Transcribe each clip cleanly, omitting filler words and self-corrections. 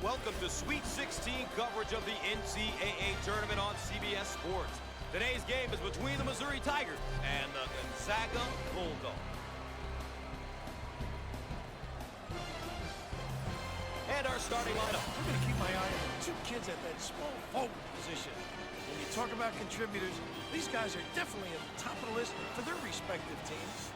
Welcome to Sweet 16 coverage of the NCAA tournament on CBS Sports. Today's game is between the Missouri Tigers and the Gonzaga Bulldogs. And our starting lineup. I'm going to keep my eye on the two kids at that small forward position. When you talk about contributors, these guys are definitely at the top of the list for their respective teams.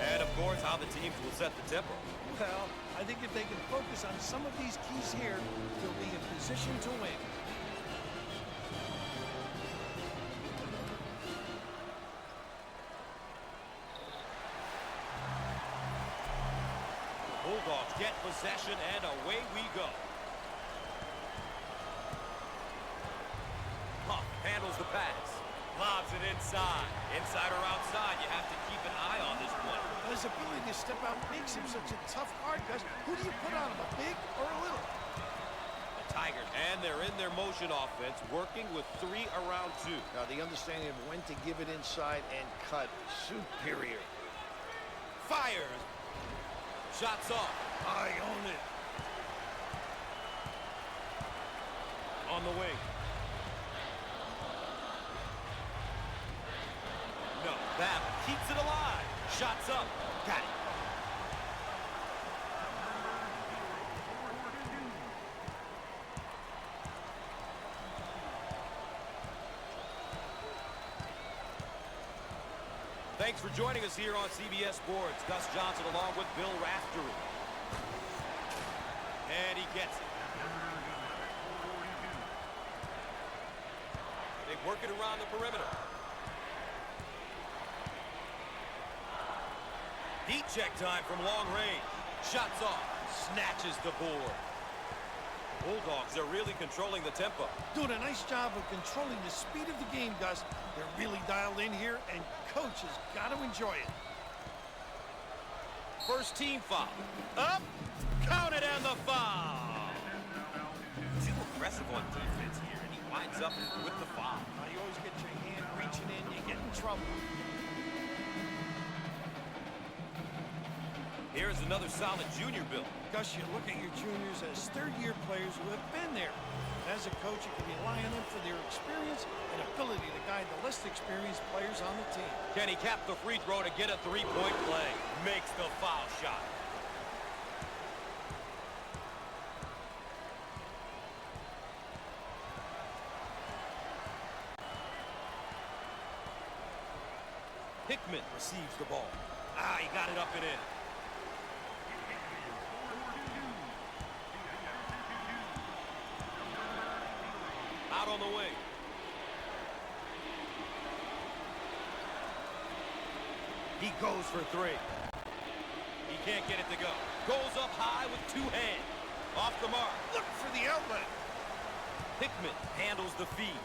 And, of course, how the teams will set the tempo. Well, I think if they can focus on some of these keys here, they'll be in position to win. Bulldogs get possession, and away we go. Huff handles the pass. Lobs it inside. Inside or outside, you have to keep an eye on this one. His ability to step out makes him such a tough guard, Gus. Who do you put on him, a big or a little? The Tigers, and they're in their motion offense, working with 3 around 2. Now, the understanding of when to give it inside and cut, superior. Fires. Shots off. I own it. On the wing. No, that keeps it alive. Shots up. Got it. Thanks for joining us here on CBS Sports. Gus Johnson along with Bill Raftery. And he gets it. They work it around the perimeter. Heat check time from long range. Shots off. Snatches the board. Bulldogs are really controlling the tempo. Doing a nice job of controlling the speed of the game, Gus. They're really dialed in here, and coach has got to enjoy it. First team foul. Up. Counted and the foul. Too aggressive on defense here, and he winds up with the foul. Now, you always get your hand reaching in, you get in trouble. Here's another solid junior build. Gus, you look at your juniors as third-year players who have been there. As a coach, you can rely on them for their experience and ability to guide the less experienced players on the team. Can he cap the free throw to get a three-point play? Makes the foul shot. Hickman receives the ball. He got it up and in. Out on the wing. He goes for 3. He can't get it to go. Goes up high with 2 hands. Off the mark. Look for the outlet. Hickman handles the feed.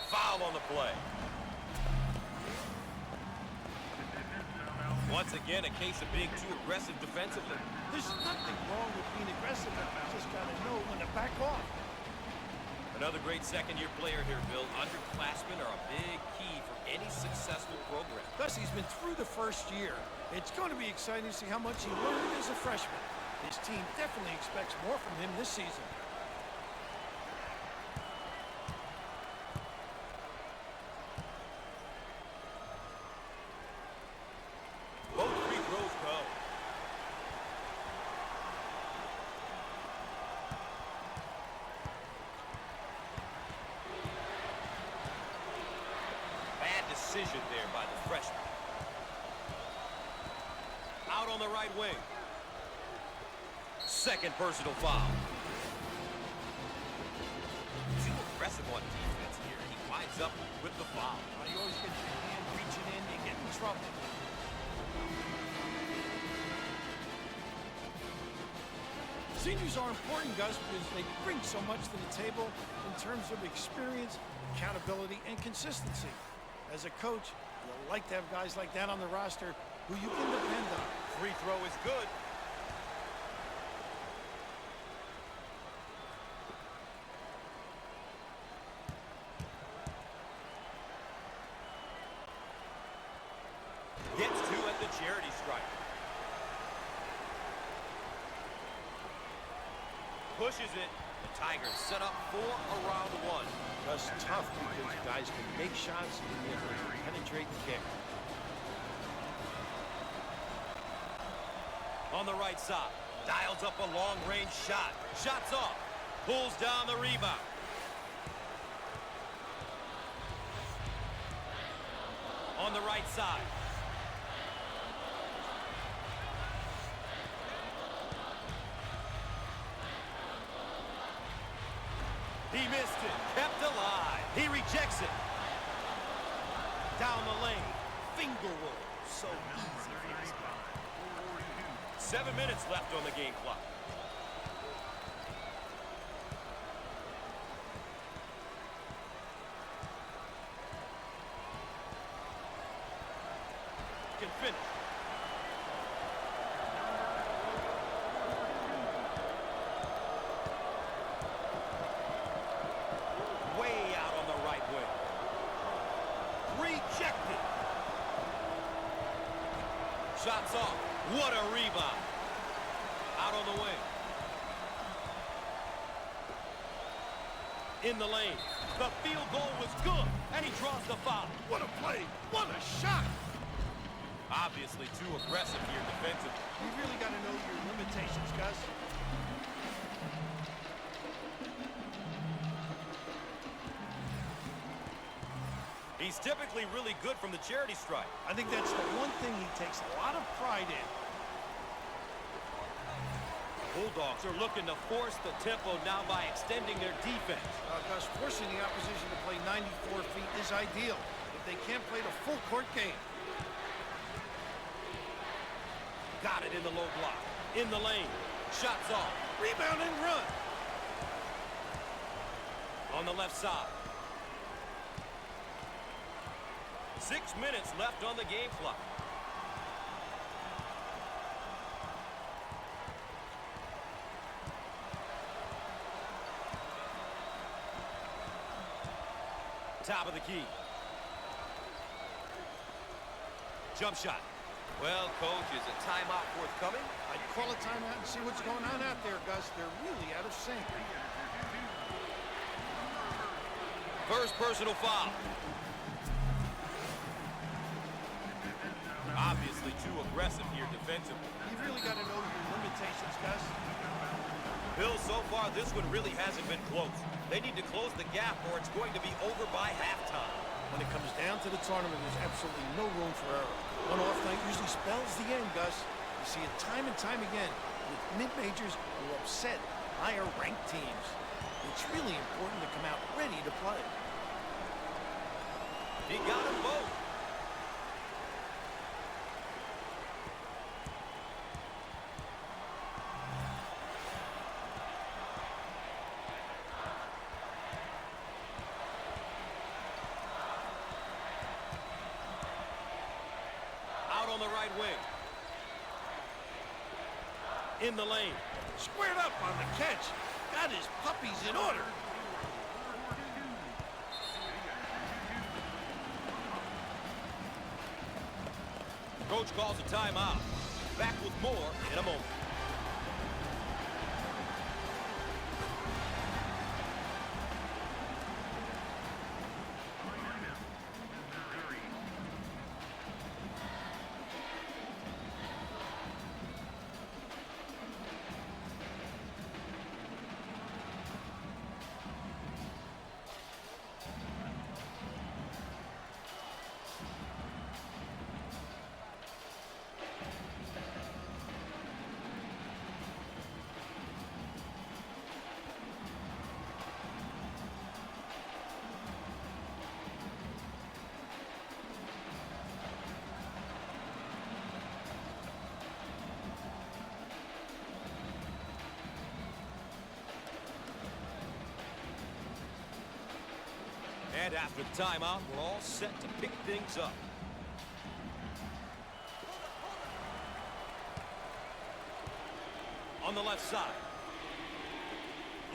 Foul on the play. Once again, a case of being too aggressive defensively. There's nothing wrong with being aggressive. You just got to know when to back off. Another great second-year player here, Bill. Underclassmen are a big key for any successful program. Thus, he's been through the first year. It's going to be exciting to see how much he learned as a freshman. His team definitely expects more from him this season. Decision there by the freshman. Out on the right wing. Second personal foul. Too aggressive on defense here. He winds up with the foul. You always get your hand reaching in, you get in trouble. Seniors are important, Gus, because they bring so much to the table in terms of experience, accountability, and consistency. As a coach, you like to have guys like that on the roster who you can depend on. Free throw is good. Gets two at the charity stripe. Pushes it. The Tigers set up for a round one. That's tough because guys can make shots and be able to penetrate the kick. On the right side, dials up a long-range shot. Shots off. Pulls down the rebound. On the right side. He missed it. Kept alive. He rejects it. Down the lane. Finger roll. So easy for this guy. 7 minutes left on the game clock. Can finish. Way out on the right wing. Rejected. Shots off. What a rebound. Out on the wing. In the lane. The field goal was good, and he draws the foul. What a play. What a shot. Obviously too aggressive here defensively. You really got to know your limitations, Gus. He's typically really good from the charity stripe. I think that's the one thing he takes a lot of pride in. Bulldogs are looking to force the tempo now by extending their defense. Gus, forcing the opposition to play 94 feet is ideal, but they can't play the full court game. Got it in the low block. In the lane. Shots off. Rebound and run. On the left side. 6 minutes left on the game clock. Top of the key. Jump shot. Well, Coach, is a timeout forthcoming? I'd call a timeout and see what's going on out there, Gus. They're really out of sync. First personal foul. Obviously too aggressive here defensively. You've really got to know your limitations, Gus. Bill, so far this one really hasn't been close. They need to close the gap or it's going to be over by halftime. When it comes down to the tournament, there's absolutely no room for error. One off night usually spells the end, Gus. You see it time and time again with mid-majors who upset higher-ranked teams. It's really important to come out ready to play. He got them both. On the right wing. In the lane. Squared up on the catch. Got his puppies in order. Coach calls a timeout. Back with more in a moment. And after the timeout, we're all set to pick things up. On the left side.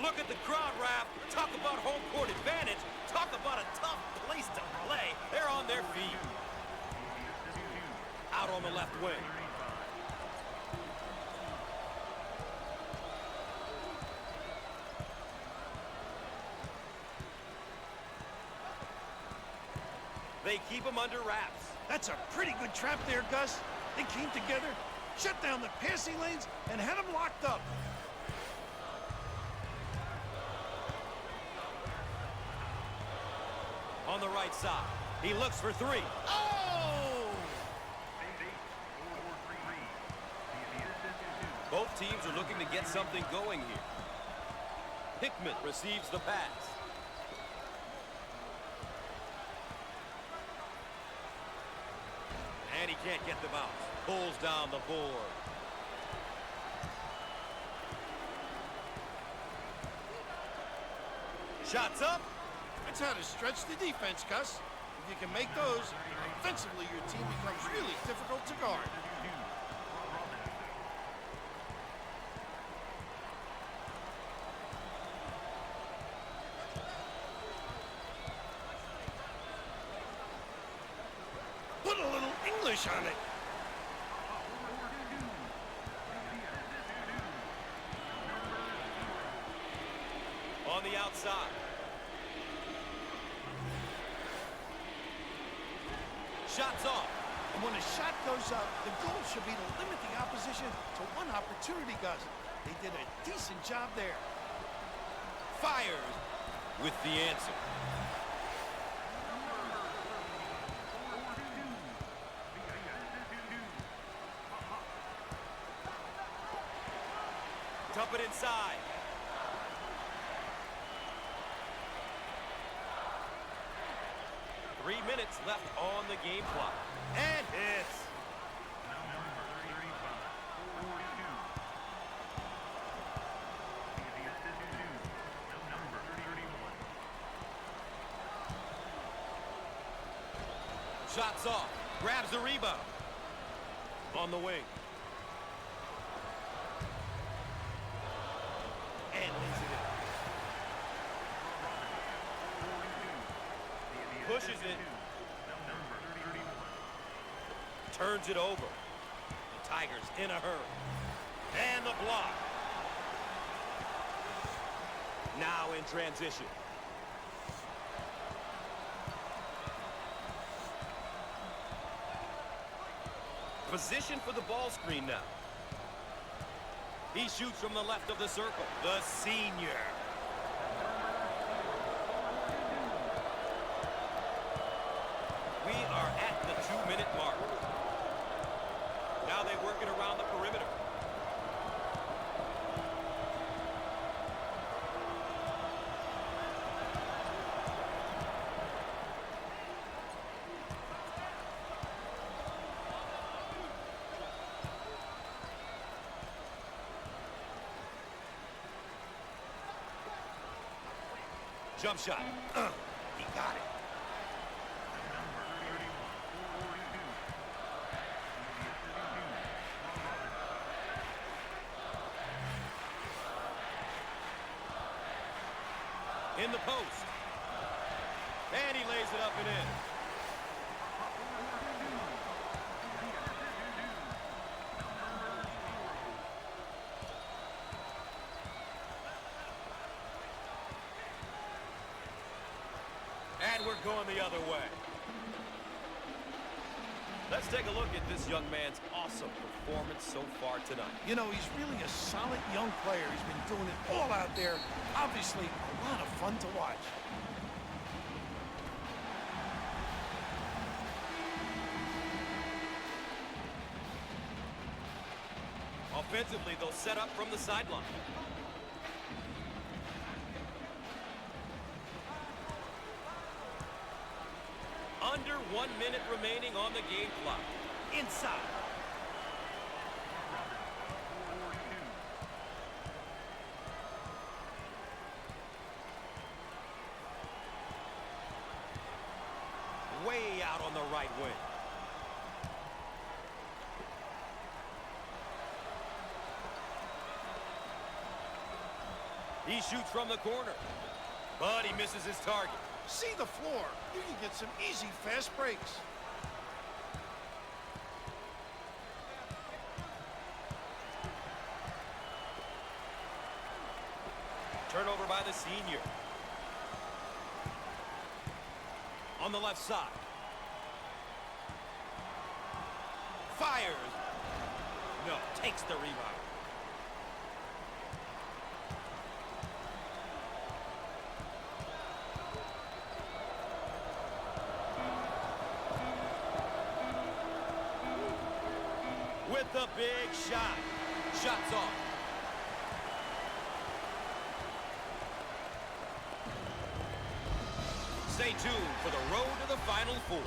Look at the crowd, Raph. Talk about home court advantage. Talk about a tough place to play. They're on their feet. Out wing. They keep him under wraps. That's a pretty good trap there, Gus. They came together, shut down the passing lanes, and had him locked up. On the right side, he looks for three. Oh! Both teams are looking to get something going here. Hickman receives the pass. And he can't get the bounce. Pulls down the board. Shots up. That's how to stretch the defense, Gus. If you can make those, offensively your team becomes really difficult to guard. Put a little English on it. On the outside. Shots off. And when a shot goes up, the goal should be to limit the opposition to one opportunity, Gus. They did a decent job there. Fires with the answer. Dump it inside. Three minutes left on the game clock. And hits. Shots off. Grabs the rebound. On the wing. And lays it in. Pushes it. Turns it over. The Tigers in a hurry. And the block. Now in transition. Position for the ball screen now. He shoots from the left of the circle. The senior. We are at the 2-minute mark. Now they work it around the perimeter. Jump shot. He got it. In the post. And he lays it up and in. And we're going the other way. Let's take a look at this young man's awesome performance so far tonight. You know, he's really a solid young player. He's been doing it all out there. Obviously, a lot of fun to watch. Offensively, they'll set up from the sideline. Under 1 minute remaining on the game clock. Inside. Way out on the right wing. He shoots from the corner, but he misses his target. See the floor. You can get some easy, fast breaks. senior. On the left side. Fires. No, takes the rebound. With the big shot. Shots off. Stay tuned for the road to the Final Four.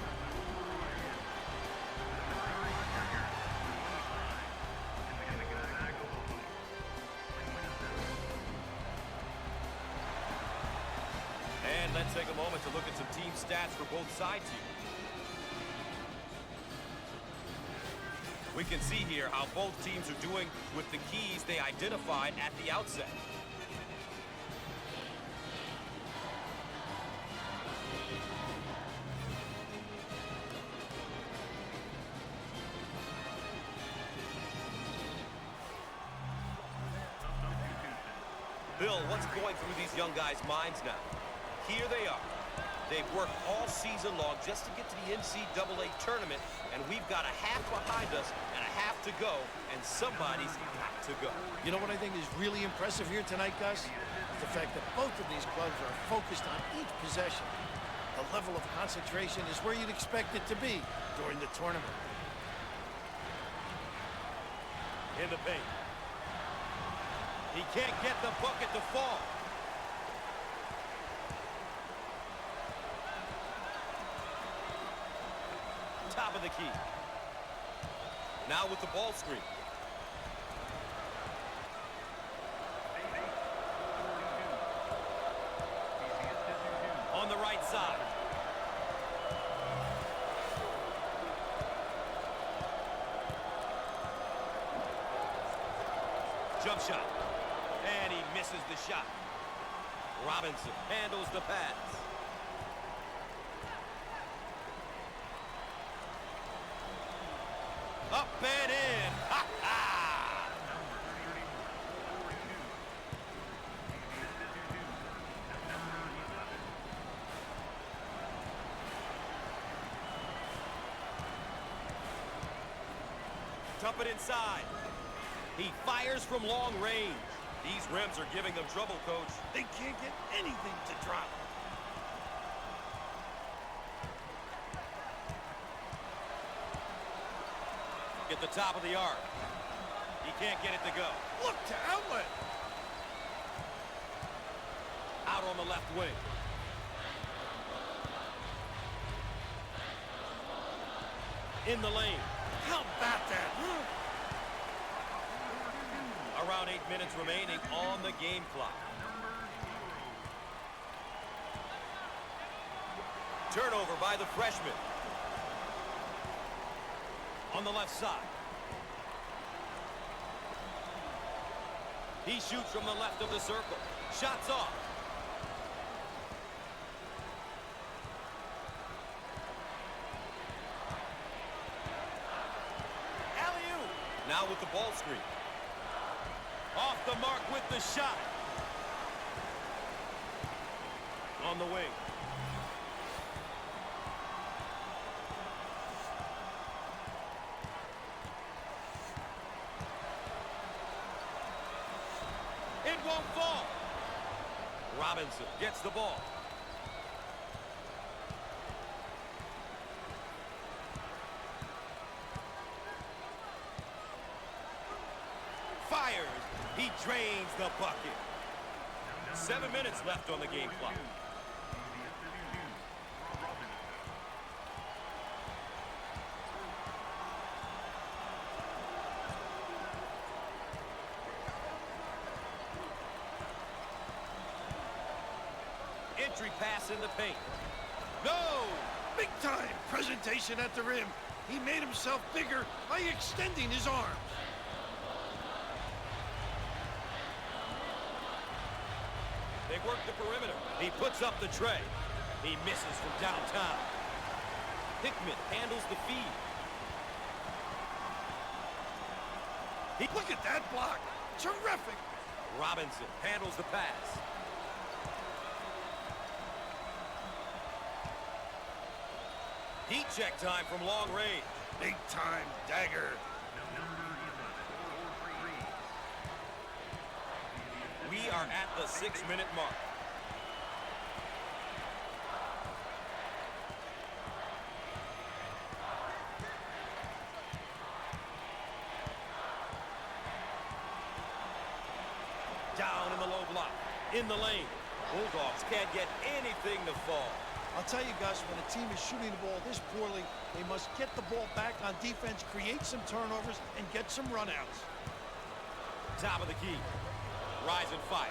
And let's take a moment to look at some team stats for both sides here. We can see here how both teams are doing with the keys they identified at the outset. Bill, what's going through these young guys' minds now? Here they are. They've worked all season long just to get to the NCAA tournament, and we've got a half behind us and a half to go, and somebody's got to go. You know what I think is really impressive here tonight, Gus? The fact that both of these clubs are focused on each possession. The level of concentration is where you'd expect it to be during the tournament. In the paint. He can't get the bucket to fall. Top of the key. Now with the ball screen. On the right side. Jump shot. And he misses the shot. Robinson handles the pass. Up and in. Ha ha! Dump it inside. He fires from long range. These rims are giving them trouble, Coach. They can't get anything to drop. At the top of the arc. He can't get it to go. Look to outlet. Out on the left wing. In the lane. How about that? Around 8 minutes remaining on the game clock. Turnover by the freshman. On the left side. He shoots from the left of the circle. Shots off. Alley-oop. Now with the ball screen. Off the mark with the shot. On the wing. It won't fall. Robinson gets the ball. Fires. He drains the bucket. 7 minutes left on the game clock. Entry pass in the paint. No! Big time presentation at the rim. He made himself bigger by extending his arms. They work the perimeter. He puts up the tray. He misses from downtown. Hickman handles the feed. Look at that block. Terrific. Robinson handles the pass. Heat check time from long range. Big time dagger. We are at the 6-minute mark. Down in the low block. In the lane. Bulldogs can't get anything to fall. I'll tell you, Gus, when a team is shooting the ball this poorly, they must get the ball back on defense, create some turnovers, and get some runouts. Top of the key. Rise and fire.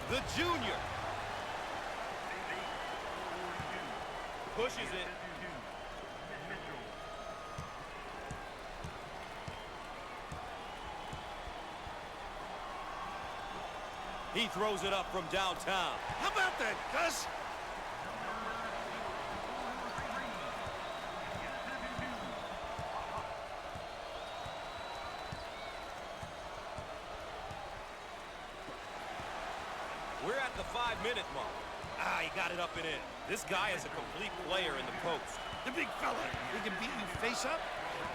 The junior. Pushes it. He throws it up from downtown. How about that, Gus? We're at the 5-minute mark. He got it up and in. This guy is a complete player in the post. The big fella. He can beat you face up,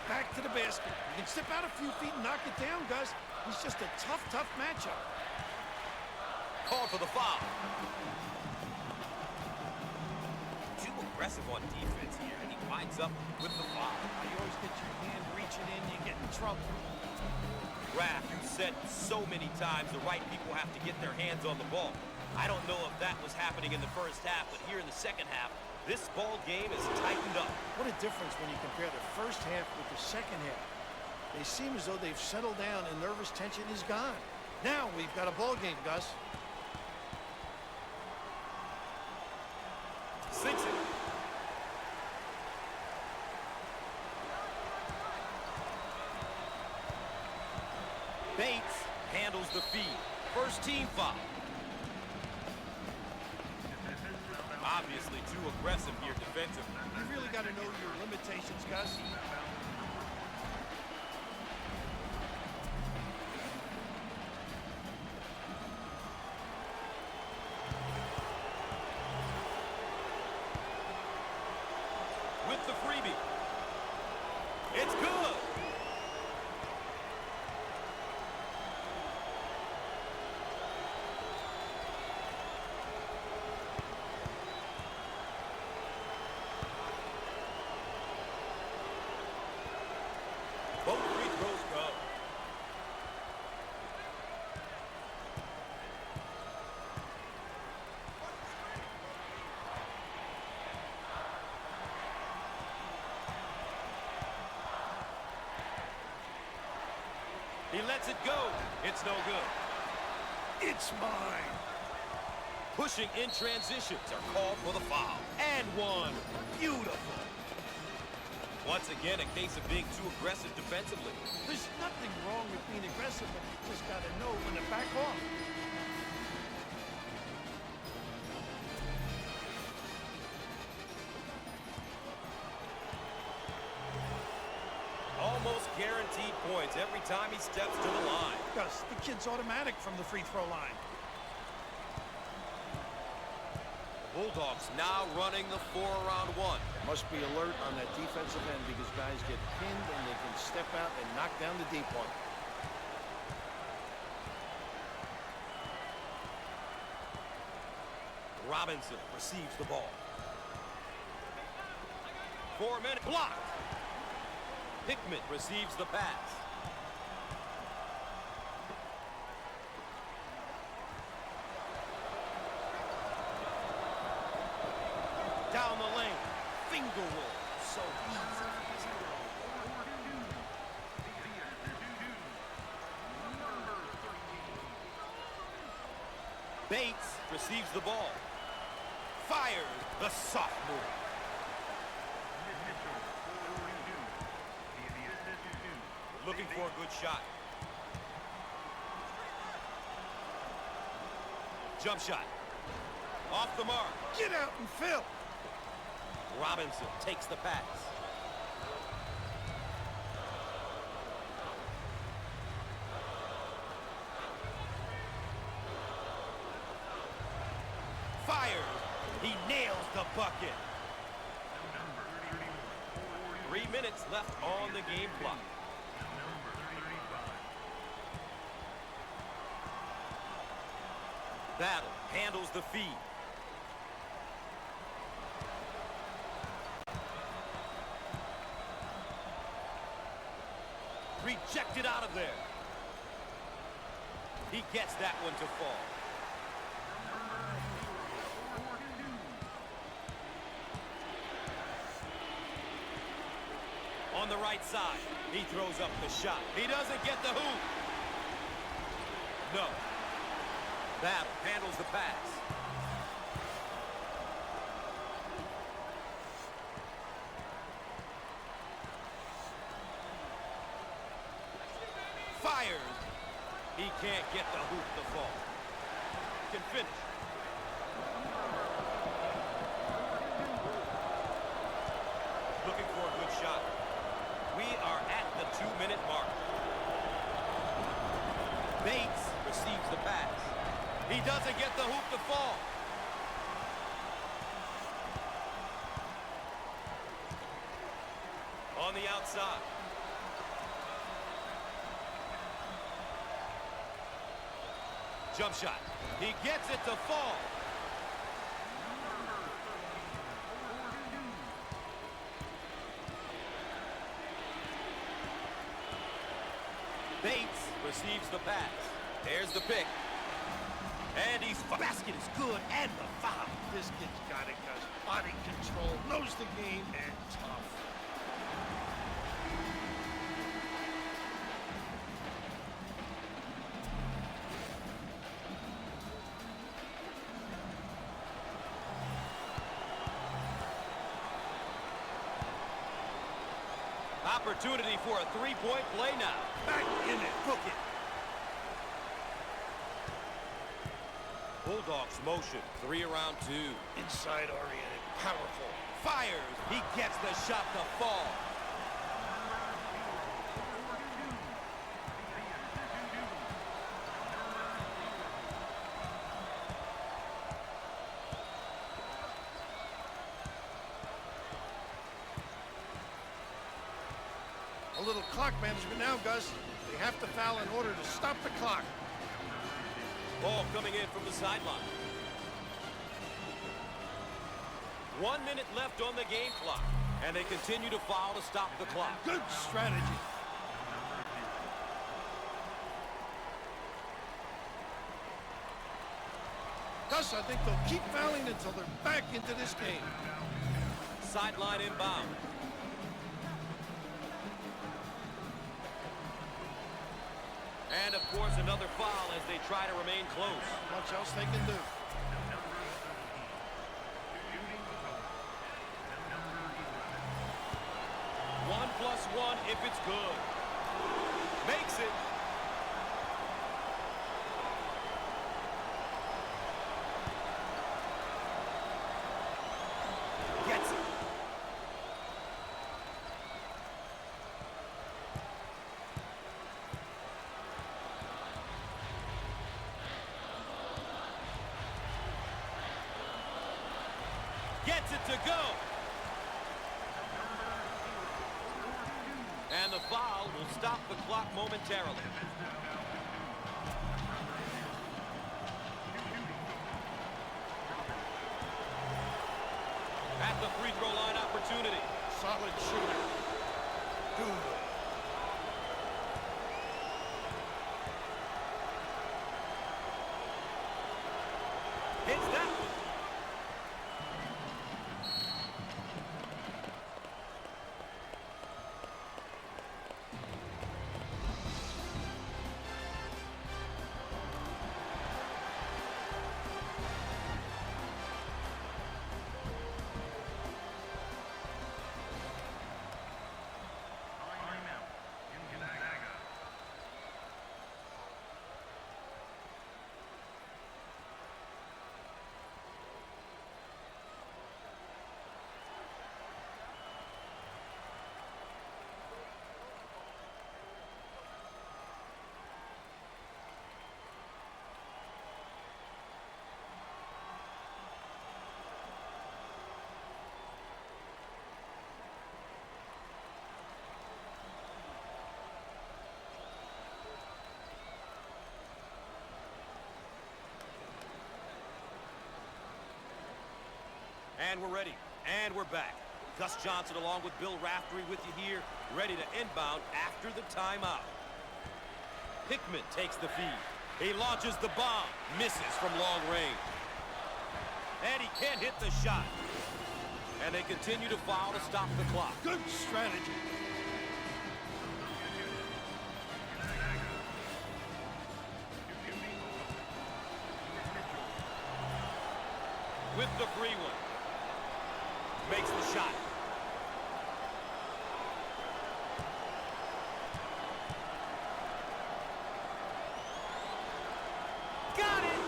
back to the basket. He can step out a few feet and knock it down, Gus. He's just a tough, tough matchup. Called for the foul. Too aggressive on defense here, and he winds up with the foul. You always get your hand reaching in, you get in trouble. Raph, you said so many times the right people have to get their hands on the ball. I don't know if that was happening in the first half, but here in the second half, this ball game is tightened up. What a difference when you compare the first half with the second half. They seem as though they've settled down and nervous tension is gone. Now we've got a ball game, Gus. Sinks it. Bates handles the feed. First team foul. Obviously too aggressive here defensively. You really got to know your limitations, Gus. With the freebie. It's good. Both free throws go. He lets it go. It's no good. It's mine. Pushing in transitions are called for the foul. And one. Beautiful. Once again, a case of being too aggressive defensively. There's nothing wrong with being aggressive, but you just got to know when to back off. Almost guaranteed points every time he steps to the line. Gus, the kid's automatic from the free throw line. Bulldogs now running the 4-around 1. Must be alert on that defensive end because guys get pinned and they can step out and knock down the deep one. Robinson receives the ball. 4-minute block. Hickman receives the pass. Down the lane. Finger roll. So easy. Bates receives the ball. Fires the sophomore. Looking for a good shot. Jump shot. Off the mark. Get out and fill. Robinson takes the pass. Fired. He nails the bucket. 3 minutes left on the game clock. Battle handles the feed. Rejected out of there. He gets that one to fall. On the right side, he throws up the shot. He doesn't get the hoop. No. Battle handles the pass. Fires. He can't get the hoop to fall. Can finish. Looking for a good shot. We are at the 2-minute mark. Bates receives the pass. He doesn't get the hoop to fall. On the outside. Jump shot. He gets it to fall. Bates receives the pass. There's the pick. And he's basket is good, and the foul. This kid's got it, Gus. Body control, knows the game, and tough. Opportunity for a three-point play now. Back in it. Book it. Bulldogs motion. 3 around 2. Inside oriented. Powerful. Fires. He gets the shot to fall. A little clock management now, Gus. They have to foul in order to stop the clock. Ball coming in from the sideline. 1 minute left on the game clock. And they continue to foul to stop the clock. Good strategy. Gus, I think they'll keep fouling until they're back into this game. Sideline inbound. And, of course, another foul as they try to remain close. Much else they can do. One plus one if it's good. Makes it. Gets it. Gets it to go. And the foul will stop the clock momentarily. At the free throw line opportunity. Solid shooter. Good. Hits that one. And we're ready. And we're back. Gus Johnson along with Bill Raftery with you here, ready to inbound after the timeout. Hickman takes the feed. He launches the bomb. Misses from long range. And he can't hit the shot. And they continue to foul to stop the clock. Good strategy. With the free one. Makes the shot. Got it!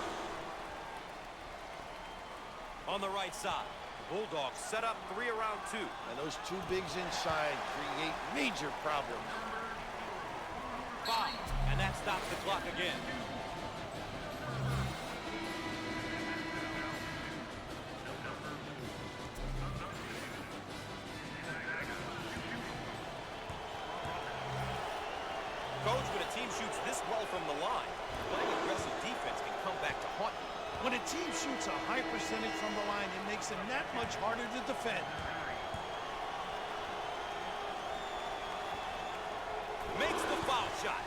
On the right side. Bulldogs set up 3 around 2. And those two bigs inside create major problems. Foul. And that stops the clock again. Coach, when a team shoots this well from the line, playing aggressive defense can come back to haunt you. When a team shoots a high percentage from the line, it makes them that much harder to defend. Makes the foul shot.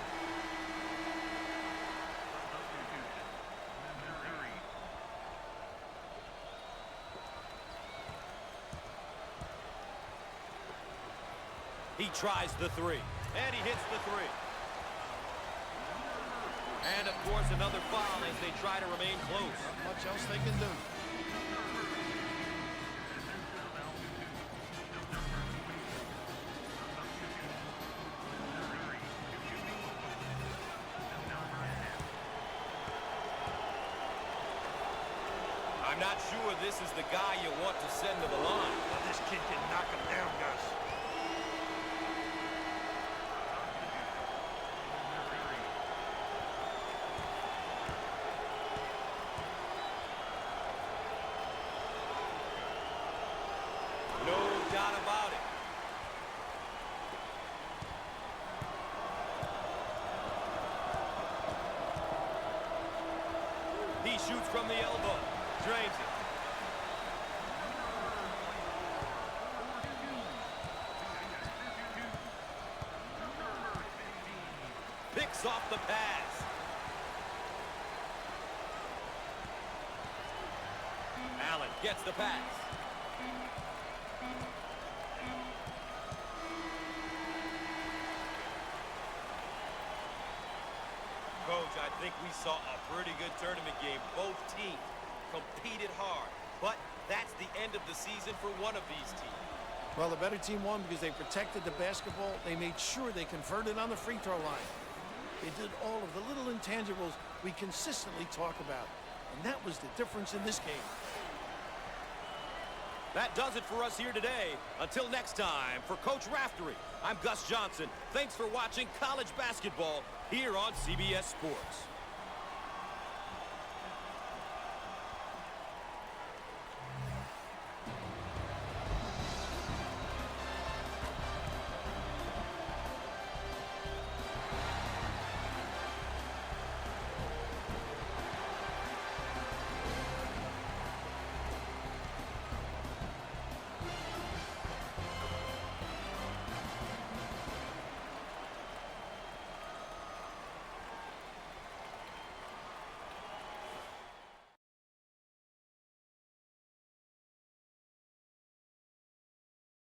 He tries the 3. And he hits the 3. And, of course, another foul as they try to remain close. Not much else they can do. I'm not sure this is the guy you want to send to the line. Well, this kid can knock him down, Gus. No doubt about it. He shoots from the elbow. Drains it. Picks off the pass. Allen gets the pass. Coach, I think we saw a pretty good tournament game. Both teams competed hard, but that's the end of the season for one of these teams. Well, the better team won because they protected the basketball. They made sure they converted on the free throw line. They did all of the little intangibles we consistently talk about, and that was the difference in this game. That does it for us here today. Until next time, for Coach Raftery, I'm Gus Johnson. Thanks for watching college basketball here on CBS Sports.